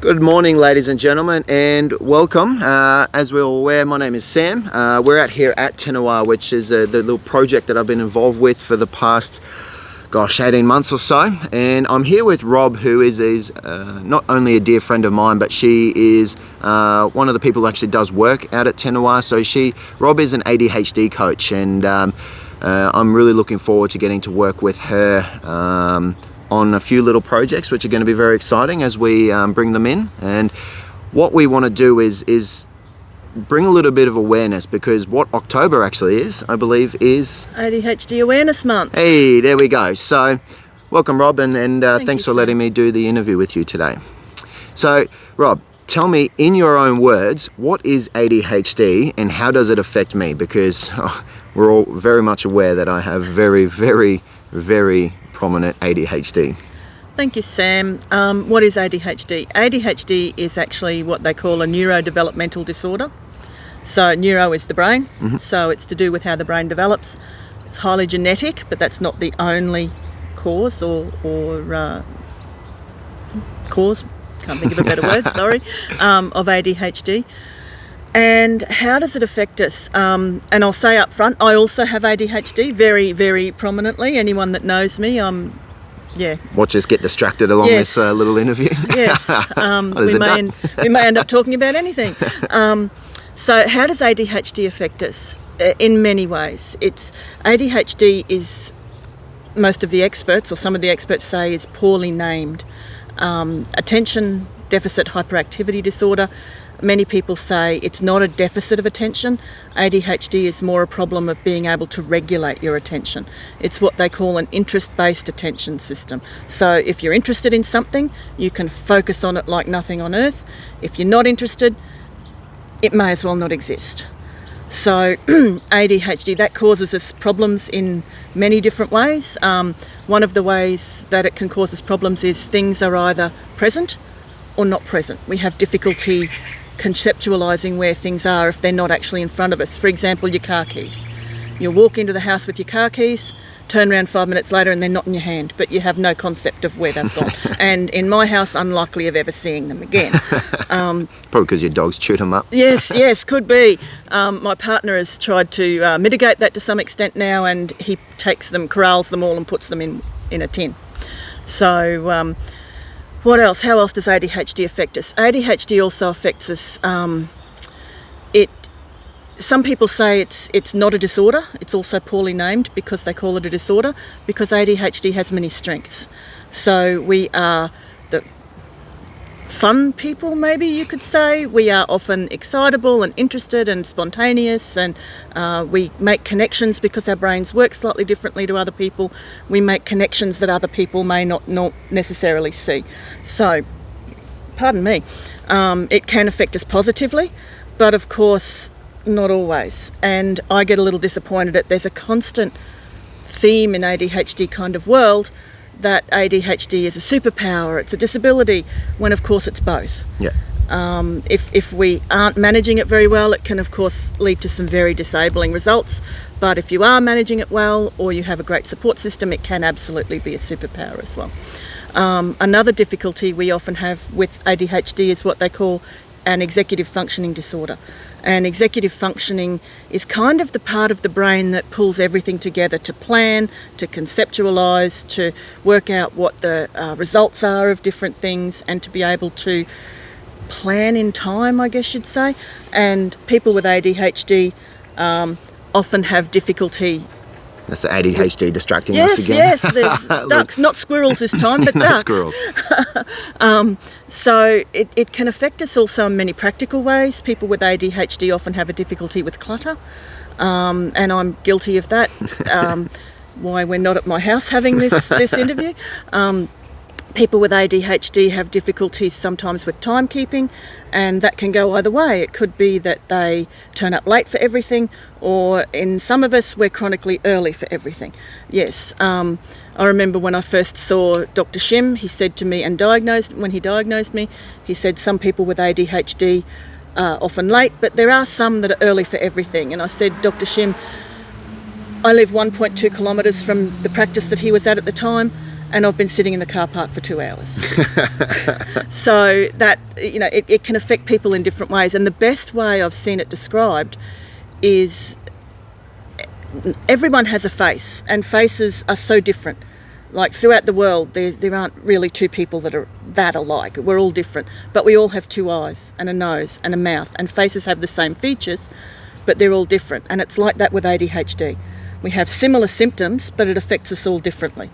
Good morning, ladies and gentlemen, and welcome. As we're all aware, my name is Sam. We're out here at Tenawa, which is the little project that I've been involved with for the past, 18 months or so. And I'm here with Rob, who is not only a dear friend of mine, but she is one of the people who actually does work out at Tenawa. So Rob is an ADHD coach, and I'm really looking forward to getting to work with her on a few little projects which are going to be very exciting as we bring them in. And what we want to do is bring a little bit of awareness, because what October actually is, I believe, is ADHD Awareness Month. Hey, there we go. So welcome, Rob, and thanks for Sam. letting me do the interview with you today. So Rob, tell me in your own words, what is ADHD and how does it affect me? Because we're all very much aware that I have very, very, very prominent ADHD. Thank you, Sam. What is ADHD? ADHD is actually what they call a neurodevelopmental disorder. So neuro is the brain, so it's to do with how the brain develops. It's highly genetic, but that's not the only cause or cause, can't think of a better word, sorry, of ADHD. And how does it affect us? And I'll say up front, I also have ADHD very, very prominently. Anyone that knows me, Watch us get distracted along this little interview. Yes, we may end up talking about anything. So how does ADHD affect us? In many ways. ADHD is, most of the experts, or some of the experts say, is poorly named. Attention deficit hyperactivity disorder. Many people say it's not a deficit of attention. ADHD is more a problem of being able to regulate your attention. It's what they call an interest-based attention system. So if you're interested in something, you can focus on it like nothing on earth. If you're not interested, it may as well not exist. So ADHD, that causes us problems in many different ways. One of the ways that it can cause us problems is things are either present or not present. We have difficulty conceptualising where things are if they're not actually in front of us. For example, your car keys. You'll walk into the house with your car keys, turn around 5 minutes later and they're not in your hand, but you have no concept of where they've gone. And in my house, unlikely of ever seeing them again. Probably because your dog's chewed them up. Yes, could be. My partner has tried to mitigate that to some extent now, and he takes them, corrals them all and puts them in a tin. So what else? How else does ADHD affect us? ADHD also affects us. Some people say it's not a disorder. It's also poorly named because they call it a disorder, because ADHD has many strengths. So we are the fun people, maybe you could say. We are often excitable and interested and spontaneous, and we make connections because our brains work slightly differently to other people. We make connections that other people may not necessarily see. So, pardon me, it can affect us positively, but of course not always. And I get a little disappointed that there's a constant theme in ADHD kind of world that ADHD is a superpower, it's a disability, when of course it's both. Yeah. If we aren't managing it very well, it can of course lead to some very disabling results. But if you are managing it well, or you have a great support system, it can absolutely be a superpower as well. Another difficulty we often have with ADHD is what they call an executive functioning disorder. And executive functioning is kind of the part of the brain that pulls everything together to plan, to conceptualise, to work out what the results are of different things, and to be able to plan in time, I guess you'd say. And people with ADHD often have difficulty. That's the ADHD distracting us again. Yes, there's ducks, not squirrels this time, but ducks. Squirrels. So it can affect us also in many practical ways. People with ADHD often have a difficulty with clutter, and I'm guilty of that. Why we're not at my house having this interview. People with ADHD have difficulties sometimes with timekeeping, and that can go either way. It could be that they turn up late for everything, or in some of us, we're chronically early for everything. Yes, I remember when I first saw Dr. Shim, he said to me, when he diagnosed me, he said some people with ADHD are often late, but there are some that are early for everything. And I said, Dr. Shim, I live 1.2 kilometres from the practice that he was at the time, and I've been sitting in the car park for 2 hours. So that, it can affect people in different ways. And the best way I've seen it described is everyone has a face, and faces are so different. Like throughout the world, there aren't really two people that are that alike. We're all different, but we all have two eyes and a nose and a mouth, and faces have the same features, but they're all different. And it's like that with ADHD. We have similar symptoms, but it affects us all differently.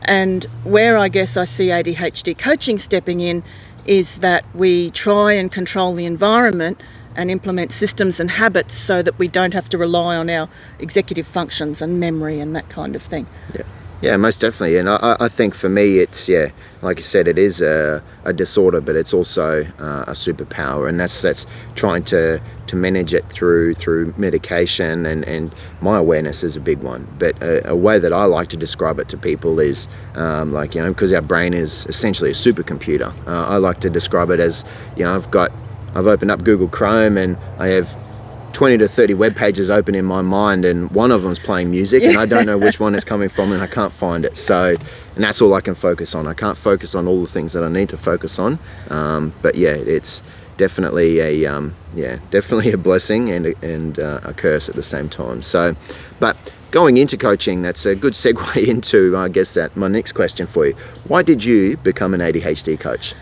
And where I guess I see ADHD coaching stepping in is that we try and control the environment and implement systems and habits so that we don't have to rely on our executive functions and memory and that kind of thing. Yeah, most definitely. And I think for me, it's, like you said, it is a disorder, but it's also a superpower. And that's trying to manage it through medication, and my awareness is a big one. But a way that I like to describe it to people is because our brain is essentially a supercomputer. I like to describe it as, I've opened up Google Chrome and I have 20 to 30 web pages open in my mind, and one of them's playing music, and I don't know which one it's coming from, and I can't find it. So, and that's all I can focus on. I can't focus on all the things that I need to focus on. But it's definitely a blessing and a curse at the same time. So, but going into coaching, that's a good segue into, I guess, that my next question for you. Why did you become an ADHD coach?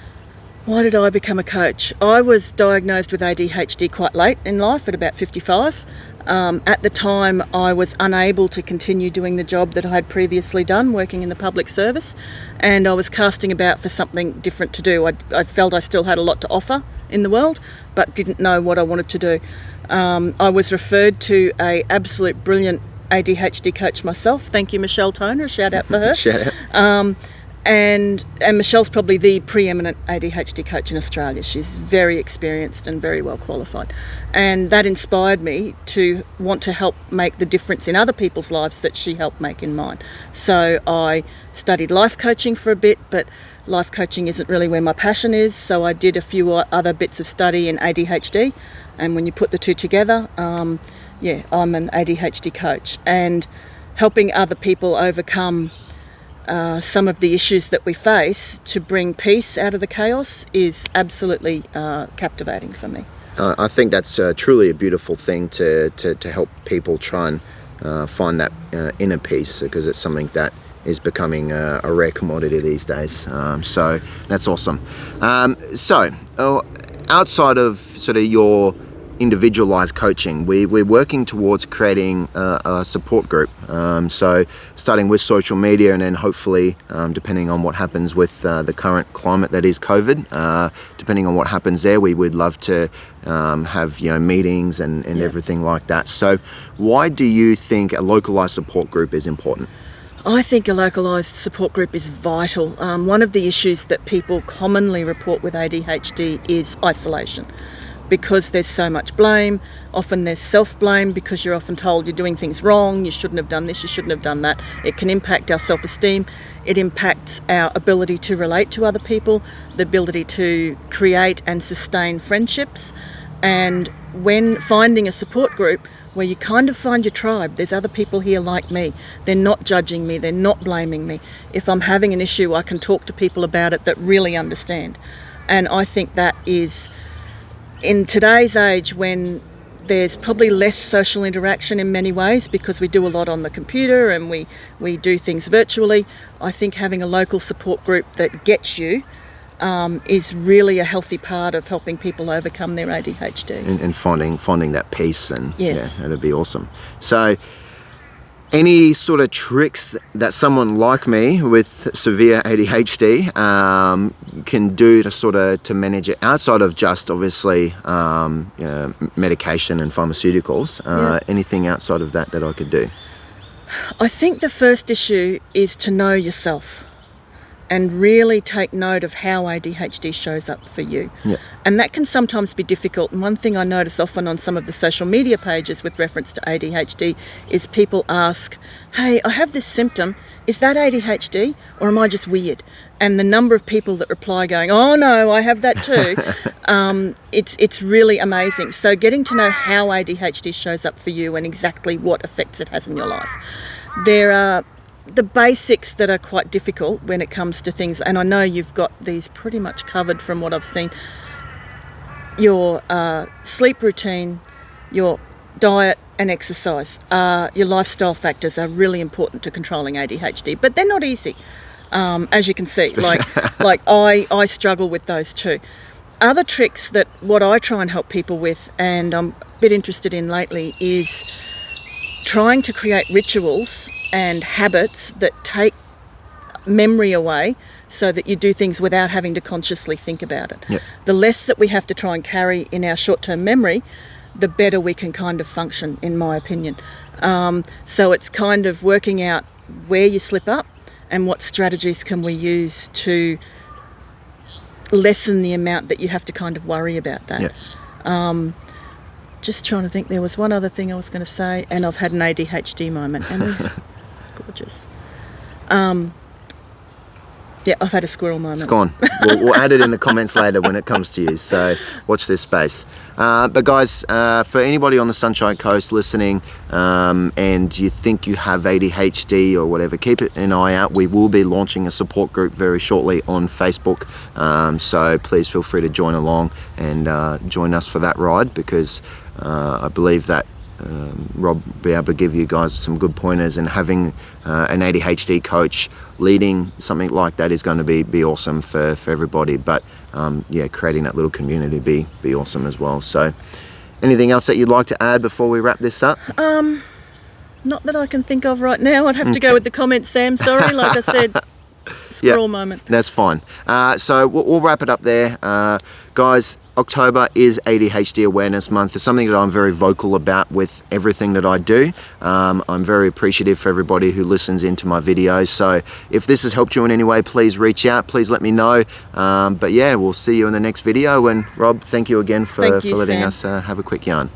Why did I become a coach? I was diagnosed with ADHD quite late in life, at about 55. At the time, I was unable to continue doing the job that I had previously done, working in the public service, and I was casting about for something different to do. I felt I still had a lot to offer in the world, but didn't know what I wanted to do. I was referred to an absolute brilliant ADHD coach myself. Thank you, Michelle Toner. A shout out for her. Shout out. And Michelle's probably the preeminent ADHD coach in Australia. She's very experienced and very well qualified. And that inspired me to want to help make the difference in other people's lives that she helped make in mine. So I studied life coaching for a bit, but life coaching isn't really where my passion is. So I did a few other bits of study in ADHD. And when you put the two together, I'm an ADHD coach. And helping other people overcome some of the issues that we face to bring peace out of the chaos is absolutely captivating for me. I think that's truly a beautiful thing to help people try and find that inner peace, because it's something that is becoming a rare commodity these days. So that's awesome. So outside of sort of your individualized coaching, we're working towards creating a support group, so starting with social media, and then hopefully depending on what happens with the current climate that is COVID, depending on what happens there, we would love to have meetings and everything like that. So why do you think a localized support group is important? I think a localised support group is vital. One of the issues that people commonly report with ADHD is isolation. Because there's so much blame. Often there's self-blame, because you're often told you're doing things wrong, you shouldn't have done this, you shouldn't have done that. It can impact our self-esteem. It impacts our ability to relate to other people, the ability to create and sustain friendships. And when finding a support group where you kind of find your tribe, there's other people here like me. They're not judging me, they're not blaming me. If I'm having an issue, I can talk to people about it that really understand. And I think that is, in today's age, when there's probably less social interaction in many ways, because we do a lot on the computer and we do things virtually, I think having a local support group that gets you is really a healthy part of helping people overcome their ADHD. And finding that peace, and yes. That'd be awesome. So any sort of tricks that someone like me with severe ADHD can do to manage it outside of just obviously medication and pharmaceuticals? Anything outside of that I could do? I think the first issue is to know yourself and really take note of how ADHD shows up for you. Yeah. And that can sometimes be difficult. And one thing I notice often on some of the social media pages with reference to ADHD is people ask, hey, I have this symptom, is that ADHD or am I just weird? And the number of people that reply going, oh no, I have that too, it's really amazing. So getting to know how ADHD shows up for you and exactly what effects it has in your life. There are the basics that are quite difficult when it comes to things, and I know you've got these pretty much covered from what I've seen. Your sleep routine, your diet and exercise, your lifestyle factors are really important to controlling ADHD, but they're not easy, as you can see. Like I struggle with those too. Other tricks that what I try and help people with, and I'm a bit interested in lately, is trying to create rituals and habits that take memory away so that you do things without having to consciously think about it. Yep. The less that we have to try and carry in our short-term memory, the better we can kind of function, in my opinion. So it's kind of working out where you slip up and what strategies can we use to lessen the amount that you have to kind of worry about that. Yep. Just trying to think, there was one other thing I was going to say, and I've had an ADHD moment. And gorgeous. Yeah, I've had a squirrel moment. It's gone. We'll add it in the comments later when it comes to you, so watch this space. But guys, for anybody on the Sunshine Coast listening, and you think you have ADHD or whatever, keep an eye out. We will be launching a support group very shortly on Facebook, so please feel free to join along and join us for that ride, because I believe that Rob will be able to give you guys some good pointers, and having an ADHD coach leading something like that is going to be awesome for everybody. But yeah, creating that little community be awesome as well. So anything else that you'd like to add before we wrap this up? Not that I can think of right now. I'd have to go with the comments, Sam. Sorry, like I said, squirrel moment. That's fine. So we'll wrap it up there. Guys, October is ADHD Awareness Month. It's something that I'm very vocal about with everything that I do. I'm very appreciative for everybody who listens into my videos. So if this has helped you in any way, please reach out. Please let me know. But yeah, we'll see you in the next video. And Rob, thank you again for letting us have a quick yarn.